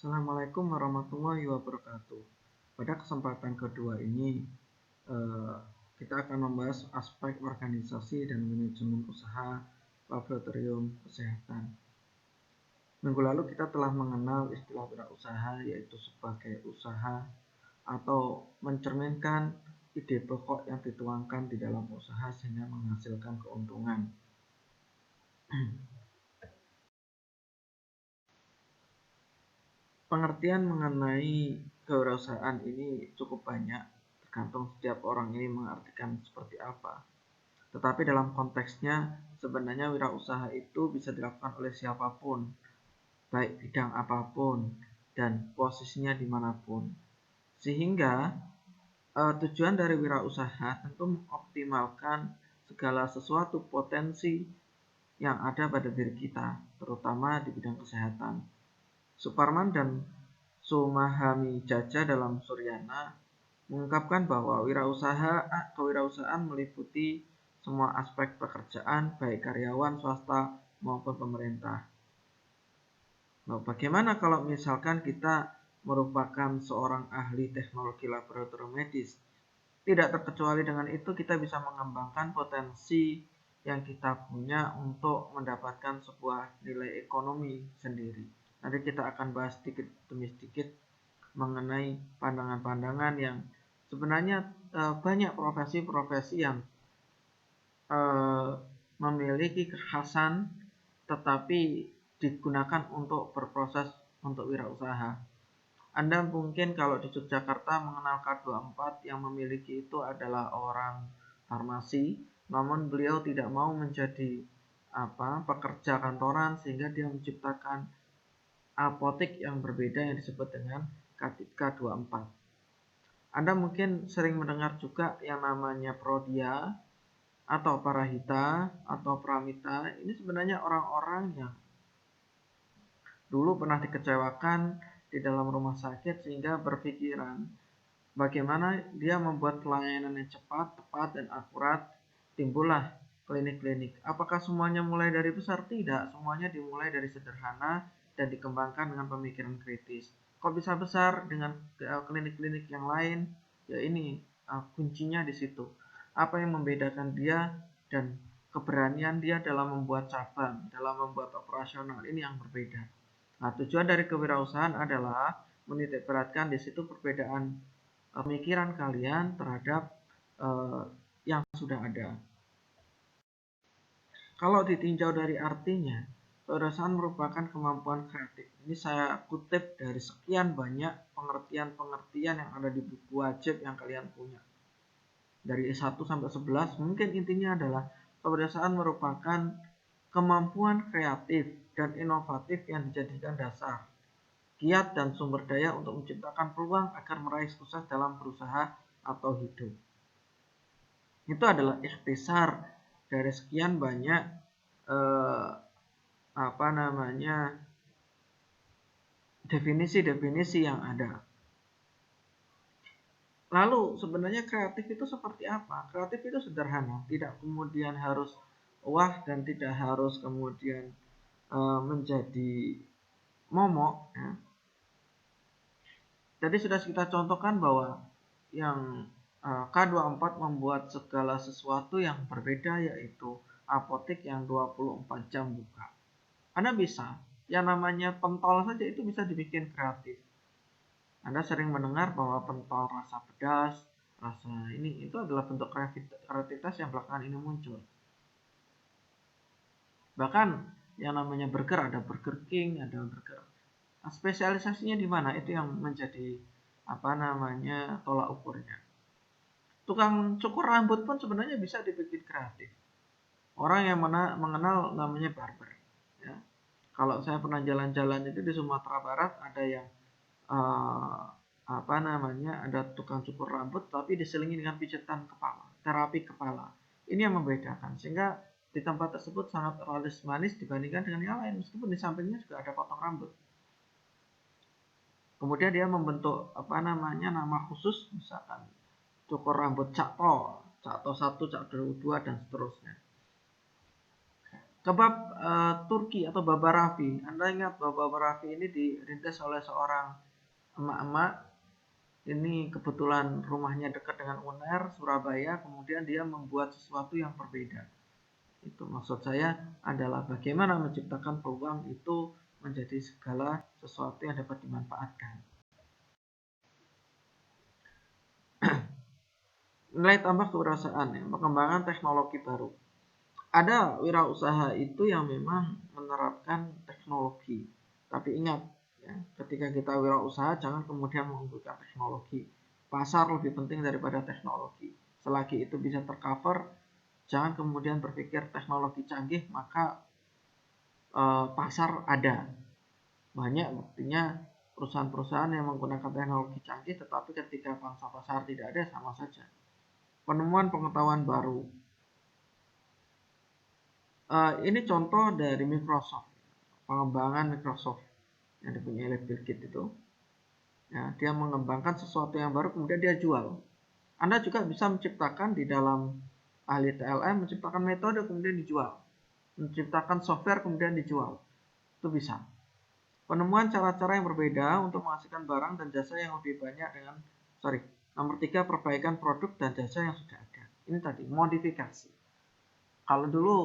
Assalamualaikum warahmatullahi wabarakatuh. Pada kesempatan kedua ini, kita akan membahas aspek organisasi dan manajemen usaha laboratorium kesehatan. Minggu lalu kita telah mengenal istilah wirausaha, yaitu sebagai usaha atau mencerminkan ide pokok yang dituangkan di dalam usaha sehingga menghasilkan keuntungan. Pengertian mengenai kewirausahaan ini cukup banyak, tergantung setiap orang ini mengartikan seperti apa. Tetapi dalam konteksnya, sebenarnya wirausaha itu bisa dilakukan oleh siapapun, baik bidang apapun, dan posisinya dimanapun. Sehingga tujuan dari wirausaha tentu mengoptimalkan segala sesuatu potensi yang ada pada diri kita, terutama di bidang kesehatan. Suparman dan Sumahami Jaja dalam Suryana mengungkapkan bahwa kewirausahaan meliputi semua aspek pekerjaan, baik karyawan swasta maupun pemerintah. Nah, bagaimana kalau misalkan kita merupakan seorang ahli teknologi laboratorium medis? Tidak terkecuali dengan itu, kita bisa mengembangkan potensi yang kita punya untuk mendapatkan sebuah nilai ekonomi sendiri. Nanti kita akan bahas sedikit demi sedikit mengenai pandangan-pandangan yang sebenarnya banyak profesi-profesi yang memiliki kekhasan tetapi digunakan untuk berproses untuk wirausaha. Anda mungkin kalau di Yogyakarta mengenal K24 yang memiliki itu adalah orang farmasi, namun beliau tidak mau menjadi pekerja kantoran sehingga dia menciptakan apotek yang berbeda yang disebut dengan K24. Anda mungkin sering mendengar juga yang namanya Prodia atau Parahita atau Pramita. Ini sebenarnya orang-orang yang dulu pernah dikecewakan di dalam rumah sakit sehingga berpikiran bagaimana dia membuat pelayanan yang cepat, tepat, dan akurat. Timbullah klinik-klinik. Apakah semuanya mulai dari besar? Tidak, semuanya dimulai dari sederhana dan dikembangkan dengan pemikiran kritis. Kok bisa besar dengan klinik-klinik yang lain? Ya ini kuncinya di situ. Apa yang membedakan dia dan keberanian dia dalam membuat cabang, dalam membuat operasional, ini yang berbeda. Nah, tujuan dari kewirausahaan adalah menitikberatkan di situ perbedaan pemikiran kalian terhadap yang sudah ada. Kalau ditinjau dari artinya, kewirausahaan merupakan kemampuan kreatif. Ini saya kutip dari sekian banyak pengertian-pengertian yang ada di buku wajib yang kalian punya. Dari 1 sampai 11, mungkin intinya adalah kewirausahaan merupakan kemampuan kreatif dan inovatif yang dijadikan dasar, kiat dan sumber daya untuk menciptakan peluang agar meraih sukses dalam berusaha atau hidup. Itu adalah ikhtisar dari sekian banyak definisi-definisi yang ada. Lalu sebenarnya kreatif itu seperti apa? Kreatif itu sederhana, tidak kemudian harus wah dan tidak harus kemudian menjadi momok. Ya. Jadi sudah kita contohkan bahwa yang K24 membuat segala sesuatu yang berbeda, yaitu apotek yang 24 jam buka. Anda bisa, yang namanya pentol saja itu bisa dibikin kreatif. Anda sering mendengar bahwa pentol rasa pedas, rasa ini, itu adalah bentuk kreativitas yang belakangan ini muncul. Bahkan yang namanya burger, ada Burger King, ada burger. Nah, spesialisasinya di mana? Itu yang menjadi tolak ukurnya. Tukang cukur rambut pun sebenarnya bisa dibikin kreatif. Orang yang mengenal namanya barber. Ya. Kalau saya pernah jalan-jalan itu di Sumatera Barat ada yang ada tukang cukur rambut tapi diselingi dengan pijatan kepala, terapi kepala. Ini yang membedakan sehingga di tempat tersebut sangat realis manis dibandingkan dengan yang lain, meskipun di sampingnya juga ada potong rambut. Kemudian dia membentuk nama khusus, misalkan cukur rambut Cak To 1, Cak To 2 dan seterusnya. Kebab Turki atau Baba Raffi. Anda ingat bahwa Baba Raffi ini dirintis oleh seorang emak-emak. Ini kebetulan rumahnya dekat dengan UNER Surabaya. Kemudian dia membuat sesuatu yang berbeda. Itu maksud saya adalah bagaimana menciptakan peluang itu menjadi segala sesuatu yang dapat dimanfaatkan. Nilai tambah kewirausahaan, ya, pengembangan teknologi baru. Ada wirausaha itu yang memang menerapkan teknologi. Tapi ingat, ya, ketika kita wirausaha jangan kemudian mengunggulkan teknologi. Pasar lebih penting daripada teknologi. Selagi itu bisa tercover, jangan kemudian berpikir teknologi canggih maka pasar ada. Banyak buktinya perusahaan-perusahaan yang menggunakan teknologi canggih tetapi ketika pangsa pasar tidak ada sama saja. Penemuan pengetahuan baru. Ini contoh dari Microsoft, pengembangan Microsoft yang dipunyai oleh Bill Gates itu. Ya, dia mengembangkan sesuatu yang baru kemudian dia jual. Anda juga bisa menciptakan di dalam ahli TLM, menciptakan metode kemudian dijual. Menciptakan software kemudian dijual. Itu bisa. Penemuan cara-cara yang berbeda untuk menghasilkan barang dan jasa yang lebih banyak dengan nomor 3, perbaikan produk dan jasa yang sudah ada. Ini tadi modifikasi. Kalau dulu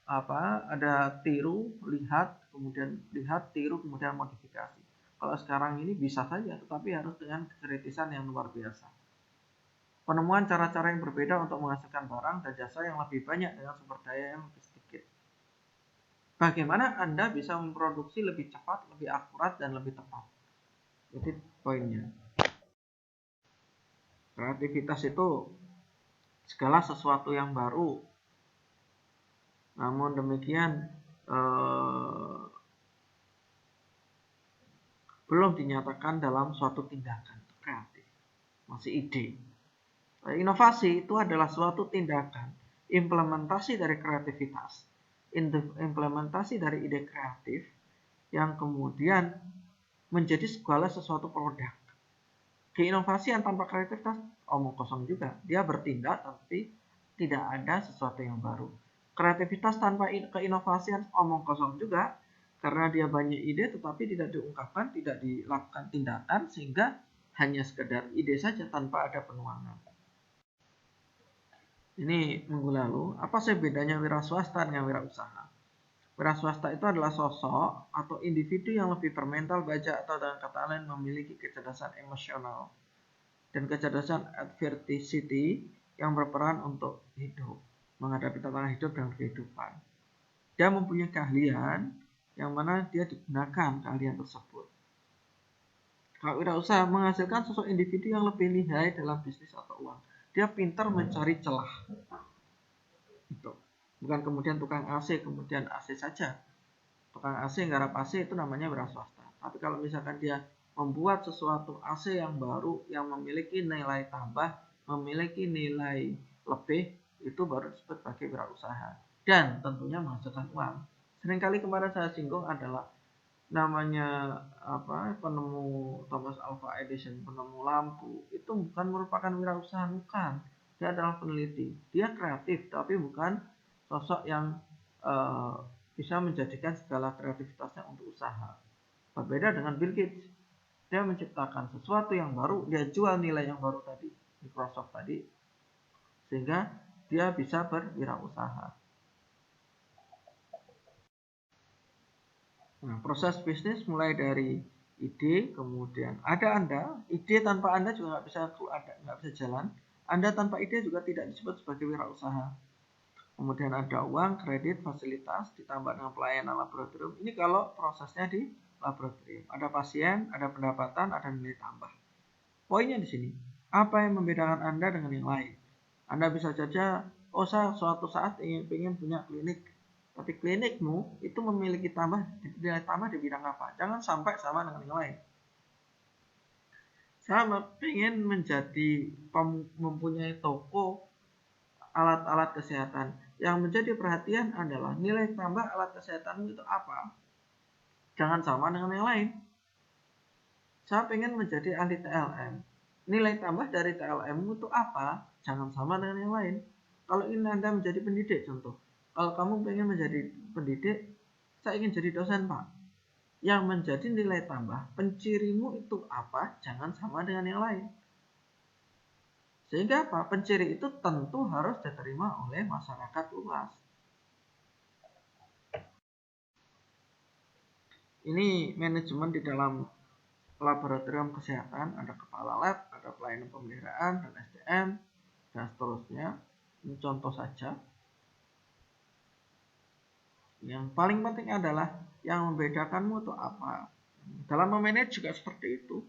ada tiru, lihat, kemudian lihat, tiru, kemudian modifikasi. Kalau sekarang ini bisa saja, tetapi harus dengan kekritisan yang luar biasa. Penemuan cara-cara yang berbeda untuk menghasilkan barang dan jasa yang lebih banyak dengan sumber daya yang lebih sedikit. Bagaimana Anda bisa memproduksi lebih cepat, lebih akurat, dan lebih tepat? Itu poinnya. Kreativitas itu segala sesuatu yang baru. Namun demikian belum dinyatakan dalam suatu tindakan kreatif. Masih ide. Inovasi itu adalah suatu tindakan, implementasi dari kreativitas, implementasi dari ide kreatif yang kemudian menjadi segala sesuatu produk. Keinovasian tanpa kreativitas omong kosong juga. Dia bertindak tapi tidak ada sesuatu yang baru. Kreativitas tanpa keinovasian omong kosong juga, karena dia banyak ide tetapi tidak diungkapkan, tidak dilakukan tindakan, sehingga hanya sekedar ide saja tanpa ada penuangan. Ini minggu lalu, apa sih bedanya wira swasta dengan wira usaha? Wira swasta itu adalah sosok atau individu yang lebih bermental baja atau dengan kata lain memiliki kecerdasan emosional dan kecerdasan adversity yang berperan untuk hidup, menghadapi tantangan hidup dan kehidupan. Dia mempunyai keahlian yang mana dia digunakan keahlian tersebut. Kalau wirausaha menghasilkan sosok individu yang lebih lihai dalam bisnis atau uang. Dia pintar mencari celah. Itu. Bukan kemudian tukang AC, kemudian AC saja. Tukang AC, nggarap AC itu namanya wira swasta. Tapi kalau misalkan dia membuat sesuatu AC yang baru, yang memiliki nilai tambah, memiliki nilai lebih, itu baru disebut sebagai wirausaha. Dan tentunya menghasilkan uang. Seringkali kemarin saya singgung adalah namanya penemu Thomas Alva Edison, penemu lampu, itu bukan merupakan wirausaha, bukan. Dia adalah peneliti. Dia kreatif, tapi bukan sosok yang bisa menjadikan segala kreativitasnya untuk usaha. Berbeda dengan Bill Gates. Dia menciptakan sesuatu yang baru, dia jual nilai yang baru tadi, Microsoft tadi, sehingga dia bisa berwirausaha. Nah, proses bisnis mulai dari ide, kemudian ada Anda, ide tanpa Anda juga nggak bisa jalan. Anda tanpa ide juga tidak disebut sebagai wirausaha. Kemudian ada uang, kredit, fasilitas, ditambah dengan pelayanan laboratorium. Ini kalau prosesnya di laboratorium. Ada pasien, ada pendapatan, ada nilai tambah. Poinnya di sini, apa yang membedakan Anda dengan yang lain? Anda bisa saja, saya suatu saat ingin punya klinik. Tapi klinikmu itu memiliki nilai tambah di bidang apa? Jangan sampai sama dengan yang lain. Saya ingin mempunyai toko alat-alat kesehatan. Yang menjadi perhatian adalah nilai tambah alat kesehatanmu itu apa? Jangan sama dengan yang lain. Saya ingin menjadi ahli TLM. Nilai tambah dari TLM itu apa? Jangan sama dengan yang lain. Kalau ingin Anda menjadi pendidik contoh, Kalau kamu pengen menjadi pendidik, saya ingin jadi dosen Pak. Yang menjadi nilai tambah, pencirimu itu apa? Jangan sama dengan yang lain. Sehingga apa? Penciri itu tentu harus diterima oleh masyarakat luas. Ini manajemen di dalam laboratorium kesehatan, ada kepala lab, ada pelayanan pemeliharaan, dan SDM, dan seterusnya. Ini contoh saja. Yang paling penting adalah yang membedakanmu itu apa. Dalam memanage juga seperti itu.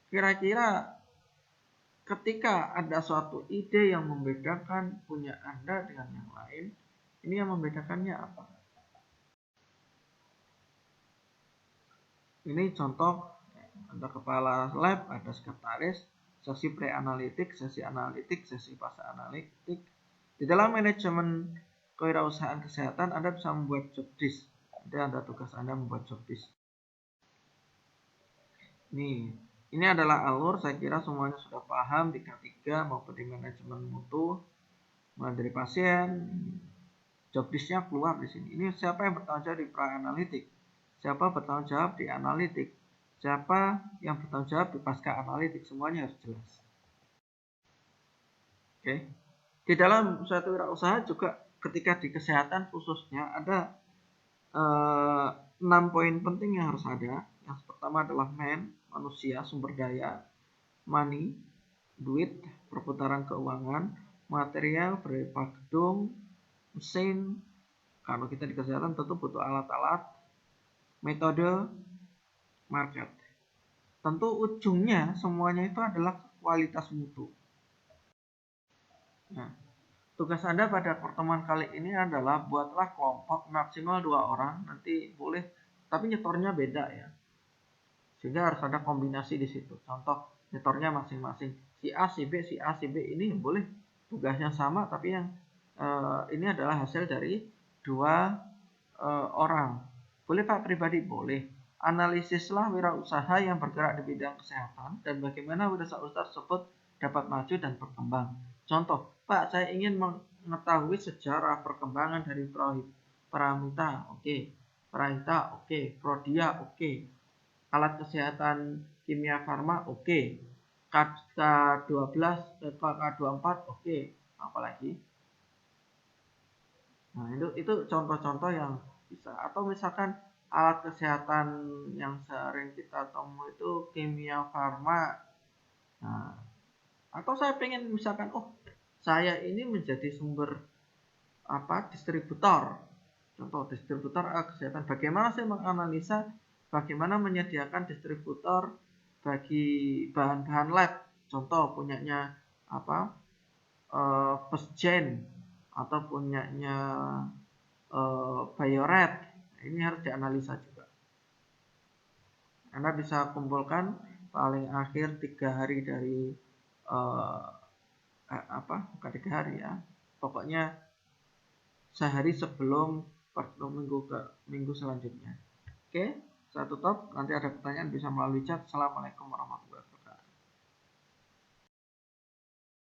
Kira-kira ketika ada suatu ide yang membedakan punya Anda dengan yang lain, ini yang membedakannya apa? Ini contoh, ada kepala lab, ada sekretaris, sesi pre-analitik, sesi analitik, sesi fase analitik. Di dalam manajemen kewirausahaan kesehatan, Anda bisa membuat job disk. Nanti ada tugas Anda membuat job disk. Ini adalah alur, saya kira semuanya sudah paham di K3 maupun di manajemen mutu. Mulai dari pasien, job disknya keluar di sini. Ini siapa yang bertanggung jawab di pra-analitik, siapa bertanggung jawab di analitik, siapa yang bertanggung jawab di pasca analitik, semuanya harus jelas. Oke. Di dalam suatu wirausaha juga ketika di kesehatan khususnya ada 6 poin penting yang harus ada. Yang pertama adalah manusia, sumber daya, money, duit, perputaran keuangan, material berupa gedung, mesin. Kalau kita di kesehatan tentu butuh alat-alat, metode, market. Tentu ujungnya semuanya itu adalah kualitas mutu. Nah, tugas Anda pada pertemuan kali ini adalah buatlah kelompok maksimal 2 orang, nanti boleh, tapi nyetornya beda ya. Sehingga harus ada kombinasi di situ. Contoh, nyetornya masing-masing. Si A, si B, si A, si B ini boleh tugasnya sama, tapi yang ini adalah hasil dari 2 orang. Boleh Pak pribadi? Boleh. Analisislah wirausaha yang bergerak di bidang kesehatan dan bagaimana wirausaha tersebut dapat maju dan berkembang. Contoh, Pak, saya ingin mengetahui sejarah perkembangan dari Paramita, oke. Prahita, oke. Prodia, oke. Alat kesehatan kimia farma, oke. K12, K24, oke. Apalagi? Nah, itu contoh-contoh yang bisa. Atau misalkan alat kesehatan yang sering kita temui itu kimia farma. Nah, atau saya pengen misalkan, saya ini menjadi sumber distributor. Contoh distributor kesehatan. Bagaimana saya menganalisa bagaimana menyediakan distributor bagi bahan-bahan lab. Contoh punyanya Pesgen atau punyanya Bioret. Ini harus dianalisa juga. Anda bisa kumpulkan paling akhir 3 hari dari bukan 3 hari ya. Pokoknya sehari sebelum minggu selanjutnya. Oke, saya tutup. Nanti ada pertanyaan bisa melalui chat. Assalamualaikum warahmatullahi wabarakatuh.